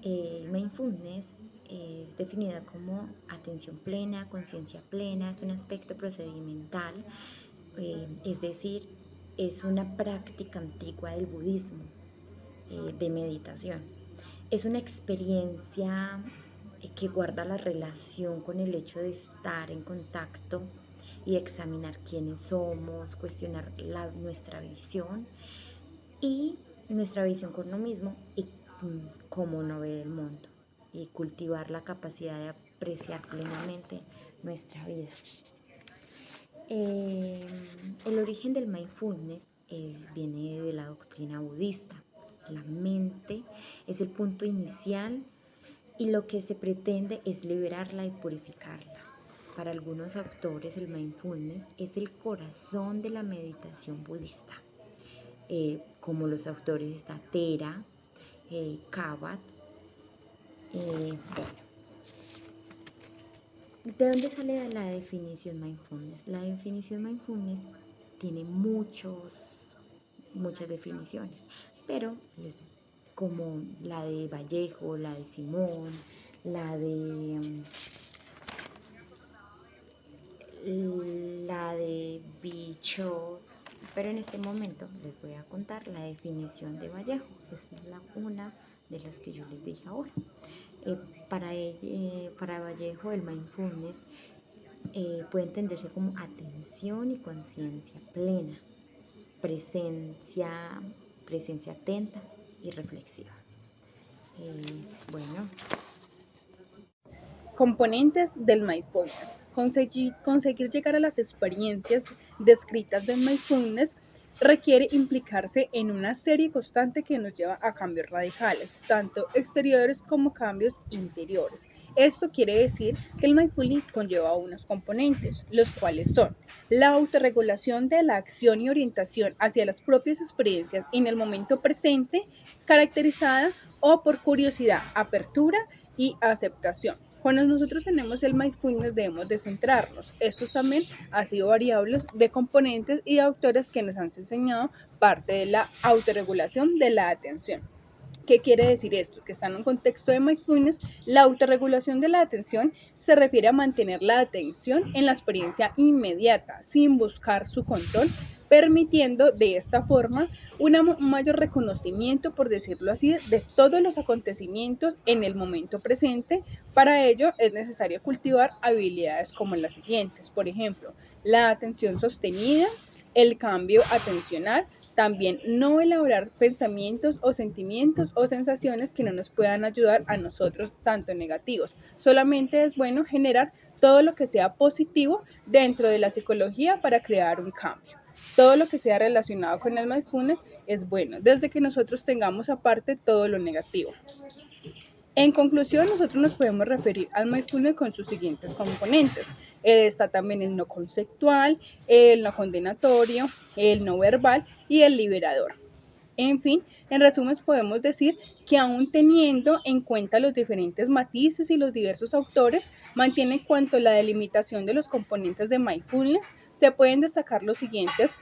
El mindfulness es definida como atención plena, conciencia plena, es un aspecto procedimental, es decir, es una práctica antigua del budismo, de meditación. Es una experiencia que guarda la relación con el hecho de estar en contacto y examinar quiénes somos, cuestionar nuestra visión y nuestra visión con uno mismo y cómo uno ve el mundo, y cultivar la capacidad de apreciar plenamente nuestra vida. El origen del mindfulness viene de la doctrina budista. La mente es el punto inicial y lo que se pretende es liberarla y purificarla. Para algunos autores el mindfulness es el corazón de la meditación budista, como los autores está Thera, Kabat. Bueno, ¿de dónde sale la definición mindfulness? La definición mindfulness tiene muchas definiciones, pero como la de Vallejo, la de Simón, la de Bichot, pero en este momento les voy a contar la definición de Vallejo, que es una de las que yo les dije ahora. Para Vallejo, el mindfulness puede entenderse como atención y conciencia plena, presencia atenta y reflexiva. Bueno, Componentes del mindfulness. Conseguir llegar a las experiencias descritas del mindfulness requiere implicarse en una serie constante que nos lleva a cambios radicales, tanto exteriores como cambios interiores. Esto quiere decir que el mindfulness conlleva unos componentes, los cuales son la autorregulación de la acción y orientación hacia las propias experiencias en el momento presente, caracterizada o por curiosidad, apertura y aceptación. Cuando nosotros tenemos el mindfulness debemos de centrarnos. Estos también han sido variables de componentes y de autores que nos han enseñado parte de la autorregulación de la atención. ¿Qué quiere decir esto? Que está en un contexto de mindfulness, la autorregulación de la atención se refiere a mantener la atención en la experiencia inmediata, sin buscar su control, permitiendo de esta forma un mayor reconocimiento, por decirlo así, de todos los acontecimientos en el momento presente. Para ello es necesario cultivar habilidades como las siguientes. Por ejemplo, la atención sostenida, el cambio atencional, también no elaborar pensamientos o sentimientos o sensaciones que no nos puedan ayudar a nosotros, tanto negativos. Solamente es bueno generar todo lo que sea positivo dentro de la psicología para crear un cambio. Todo lo que sea relacionado con el mindfulness es bueno, desde que nosotros tengamos aparte todo lo negativo. En conclusión, nosotros nos podemos referir al mindfulness con sus siguientes componentes. Está también el no conceptual, el no condenatorio, el no verbal y el liberador. En fin, en resumen podemos decir que aún teniendo en cuenta los diferentes matices y los diversos autores, mantiene en cuanto a la delimitación de los componentes de mindfulness, se pueden destacar los siguientes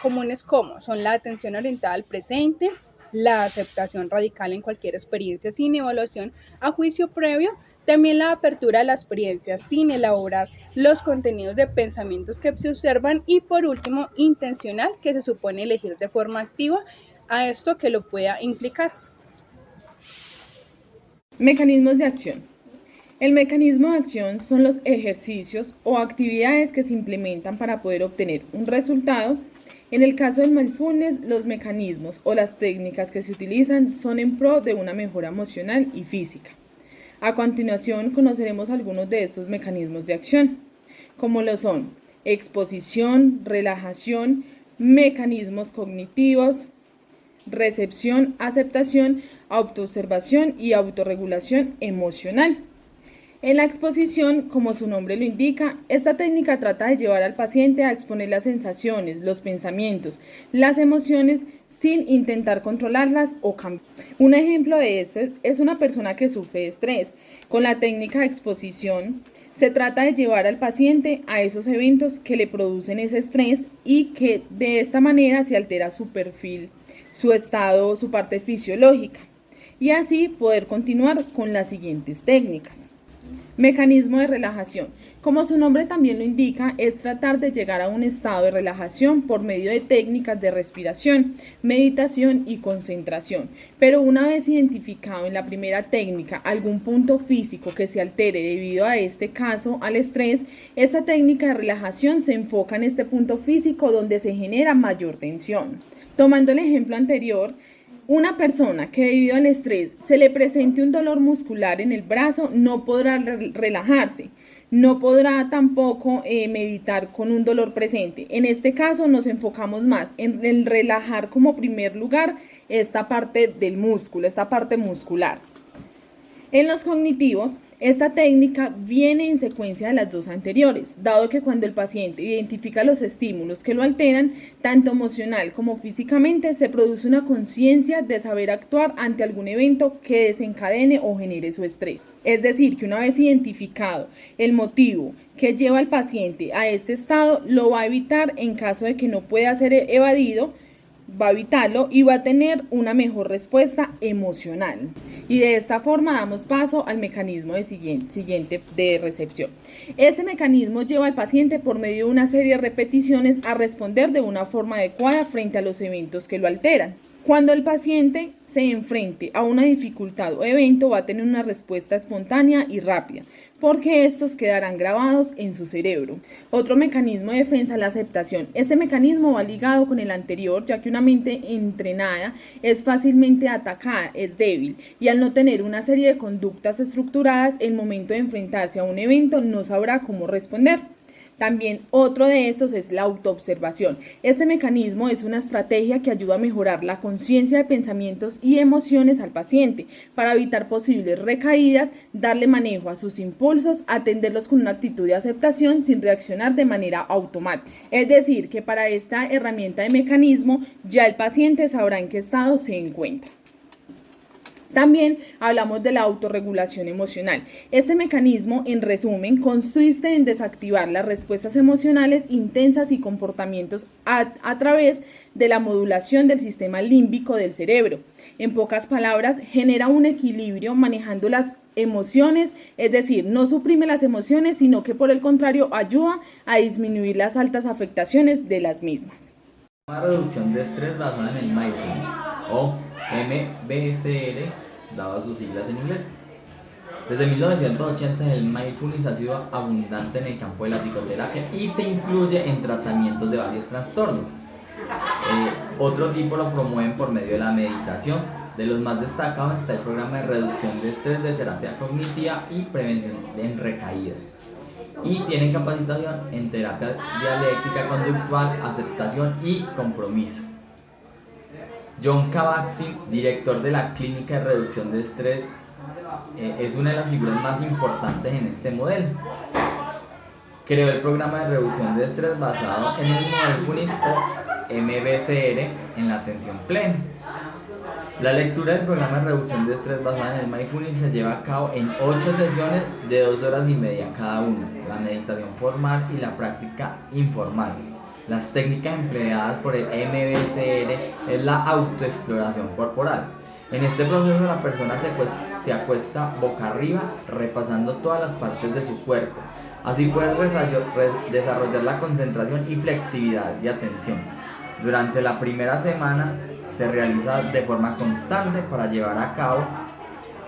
comunes como son la atención orientada al presente, la aceptación radical en cualquier experiencia sin evaluación a juicio previo, también la apertura a la experiencia sin elaborar los contenidos de pensamientos que se observan y por último intencional, que se supone elegir de forma activa a esto que lo pueda implicar. Mecanismos de acción. El mecanismo de acción son los ejercicios o actividades que se implementan para poder obtener un resultado. En el caso del mindfulness, los mecanismos o las técnicas que se utilizan son en pro de una mejora emocional y física. A continuación, conoceremos algunos de estos mecanismos de acción, como lo son exposición, relajación, mecanismos cognitivos, recepción, aceptación, autoobservación y autorregulación emocional. En la exposición, como su nombre lo indica, esta técnica trata de llevar al paciente a exponer las sensaciones, los pensamientos, las emociones sin intentar controlarlas o cambiar. Un ejemplo de esto es una persona que sufre de estrés. Con la técnica de exposición, se trata de llevar al paciente a esos eventos que le producen ese estrés y que de esta manera se altera su perfil, su estado, su parte fisiológica. y así poder continuar con las siguientes técnicas. Mecanismo de relajación. Como su nombre también lo indica, es tratar de llegar a un estado de relajación por medio de técnicas de respiración, meditación y concentración. Pero una vez identificado en la primera técnica algún punto físico que se altere debido a este caso, al estrés, esta técnica de relajación se enfoca en este punto físico donde se genera mayor tensión. Tomando el ejemplo anterior, una persona que debido al estrés se le presente un dolor muscular en el brazo no podrá relajarse. No podrá tampoco meditar con un dolor presente. En este caso nos enfocamos más en el relajar como primer lugar esta parte del músculo, esta parte muscular. En los cognitivos, esta técnica viene en secuencia de las dos anteriores, dado que cuando el paciente identifica los estímulos que lo alteran, tanto emocional como físicamente, se produce una conciencia de saber actuar ante algún evento que desencadene o genere su estrés. Es decir, que una vez identificado el motivo que lleva al paciente a este estado, lo va a evitar en caso de que no pueda ser evadido, va a evitarlo y va a tener una mejor respuesta emocional. Y de esta forma damos paso al mecanismo siguiente de recepción. Este mecanismo lleva al paciente por medio de una serie de repeticiones a responder de una forma adecuada frente a los eventos que lo alteran. Cuando el paciente se enfrente a una dificultad o evento, va a tener una respuesta espontánea y rápida, porque estos quedarán grabados en su cerebro. Otro mecanismo de defensa es la aceptación. Este mecanismo va ligado con el anterior, ya que una mente entrenada es fácilmente atacada, es débil, y al no tener una serie de conductas estructuradas, el momento de enfrentarse a un evento no sabrá cómo responder. También otro de estos es la autoobservación. Este mecanismo es una estrategia que ayuda a mejorar la conciencia de pensamientos y emociones al paciente para evitar posibles recaídas, darle manejo a sus impulsos, atenderlos con una actitud de aceptación sin reaccionar de manera automática. Es decir, que para esta herramienta de mecanismo ya el paciente sabrá en qué estado se encuentra. También hablamos de la autorregulación emocional. Este mecanismo, en resumen, consiste en desactivar las respuestas emocionales intensas y comportamientos a través de la modulación del sistema límbico del cerebro. En pocas palabras, genera un equilibrio manejando las emociones, es decir, no suprime las emociones, sino que por el contrario ayuda a disminuir las altas afectaciones de las mismas. Una reducción de estrés basada en el mindfulness o MBSR, dado sus siglas en inglés. Desde 1980 el mindfulness ha sido abundante en el campo de la psicoterapia y se incluye en tratamientos de varios trastornos. Otro tipo lo promueven por medio de la meditación. De los más destacados está el programa de reducción de estrés de terapia cognitiva y prevención en recaídas. Y tienen capacitación en terapia dialéctica conductual, aceptación y compromiso. John Kabat-Zinn, director de la Clínica de Reducción de Estrés, es una de las figuras más importantes en este modelo. Creó el programa de reducción de estrés basado en el mindfulness o MBSR en la atención plena. La lectura del programa de reducción de estrés basada en el mindfulness se lleva a cabo en 8 sesiones de 2 horas y media cada una, la meditación formal y la práctica informal. Las técnicas empleadas por el MBSR es la autoexploración corporal. En este proceso la persona se acuesta boca arriba, repasando todas las partes de su cuerpo. Así puede desarrollar la concentración y flexibilidad de atención. Durante la primera semana se realiza de forma constante. Para llevar a cabo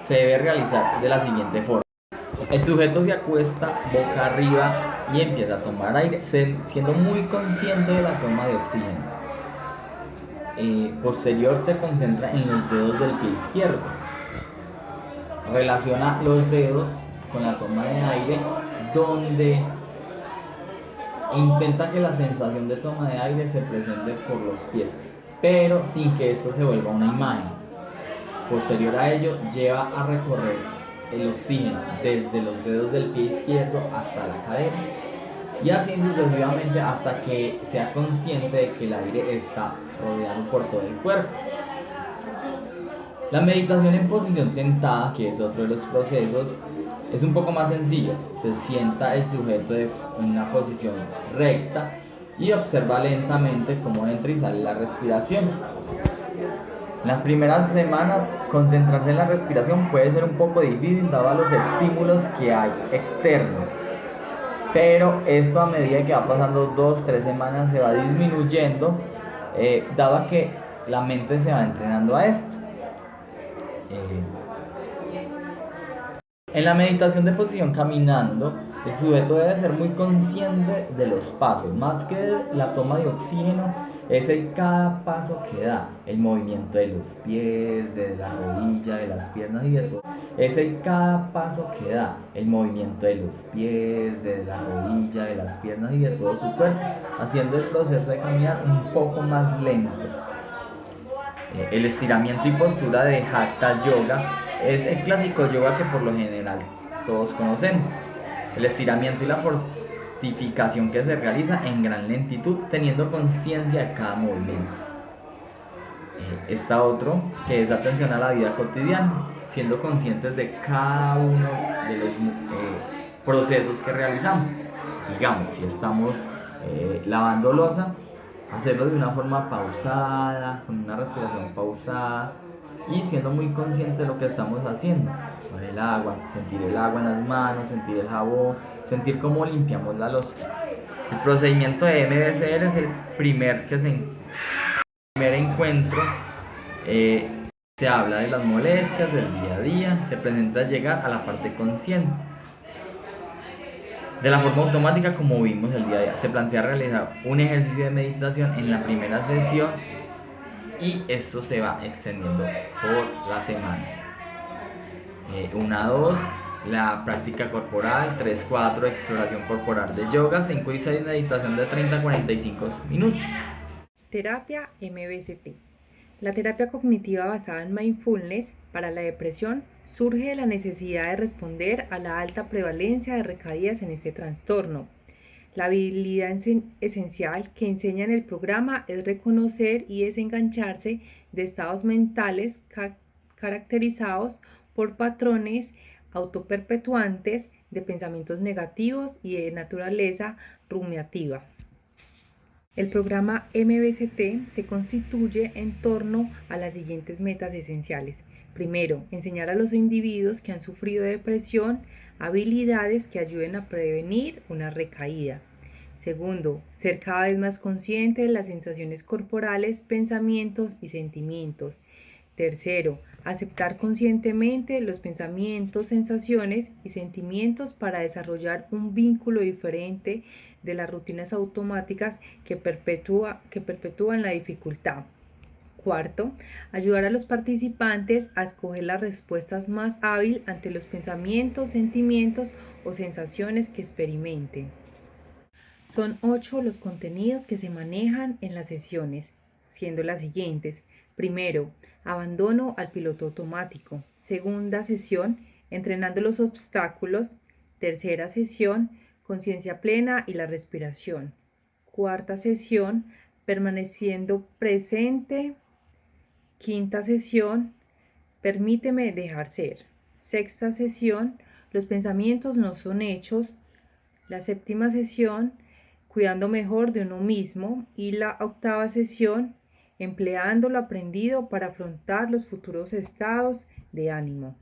se debe realizar de la siguiente forma. El sujeto se acuesta boca arriba y empieza a tomar aire, siendo muy consciente de la toma de oxígeno. Posterior se concentra en los dedos del pie izquierdo. Relaciona los dedos con la toma de aire, donde intenta que la sensación de toma de aire se presente por los pies, pero sin que esto se vuelva una imagen. Posterior a ello, lleva a recorrer el oxígeno desde los dedos del pie izquierdo hasta la cadera y así sucesivamente hasta que sea consciente de que el aire está rodeado por todo el cuerpo. La meditación en posición sentada, que es otro de los procesos, es un poco más sencillo. Se sienta el sujeto en una posición recta y observa lentamente cómo entra y sale la respiración. En las primeras semanas, concentrarse en la respiración puede ser un poco difícil dado los estímulos que hay externos, pero esto a medida que va pasando 2-3 semanas se va disminuyendo, dado a que la mente se va entrenando a esto. En la meditación de posición caminando, el sujeto debe ser muy consciente de los pasos, más que la toma de oxígeno, es el cada paso que da, el movimiento de los pies, de la rodilla, de las piernas y de todo. Es el cada paso que da, el movimiento de los pies, de la rodilla, de las piernas y de todo su cuerpo, haciendo el proceso de caminar un poco más lento. El estiramiento y postura de Hatha Yoga es el clásico yoga que por lo general todos conocemos. El estiramiento y la fortificación que se realiza en gran lentitud, teniendo conciencia de cada movimiento. Está otro que es atención a la vida cotidiana, siendo conscientes de cada uno de los procesos que realizamos. Digamos, si estamos lavando loza, hacerlo de una forma pausada, con una respiración pausada y siendo muy consciente de lo que estamos haciendo. Con el agua, sentir el agua en las manos, sentir el jabón, sentir cómo limpiamos la loza. El procedimiento de MBSR es el primer encuentro. Se habla de las molestias del día a día, se presenta llegar a la parte consciente. De la forma automática como vimos el día a día, se plantea realizar un ejercicio de meditación en la primera sesión y esto se va extendiendo por la semana. 1 a 2, la práctica corporal, 3-4, exploración corporal de yoga, 5 y 6, meditación de 30 a 45 minutos. Terapia MBST. La terapia cognitiva basada en mindfulness para la depresión surge de la necesidad de responder a la alta prevalencia de recaídas en este trastorno. La habilidad esencial que enseña en el programa es reconocer y desengancharse de estados mentales caracterizados por patrones autoperpetuantes de pensamientos negativos y de naturaleza rumiativa. El programa MBST se constituye en torno a las siguientes metas esenciales. Primero, enseñar a los individuos que han sufrido depresión habilidades que ayuden a prevenir una recaída. Segundo, ser cada vez más consciente de las sensaciones corporales, pensamientos y sentimientos. Tercero, aceptar conscientemente los pensamientos, sensaciones y sentimientos para desarrollar un vínculo diferente de las rutinas automáticas que perpetúan la dificultad. Cuarto, ayudar a los participantes a escoger las respuestas más hábiles ante los pensamientos, sentimientos o sensaciones que experimenten. Son 8 los contenidos que se manejan en las sesiones, siendo las siguientes. Primero, abandono al piloto automático. Segunda sesión, entrenando los obstáculos. Tercera sesión, conciencia plena y la respiración. Cuarta sesión, permaneciendo presente. Quinta sesión, permíteme dejar ser. Sexta sesión, los pensamientos no son hechos. La séptima sesión, cuidando mejor de uno mismo. Y la octava sesión, empleando lo aprendido para afrontar los futuros estados de ánimo.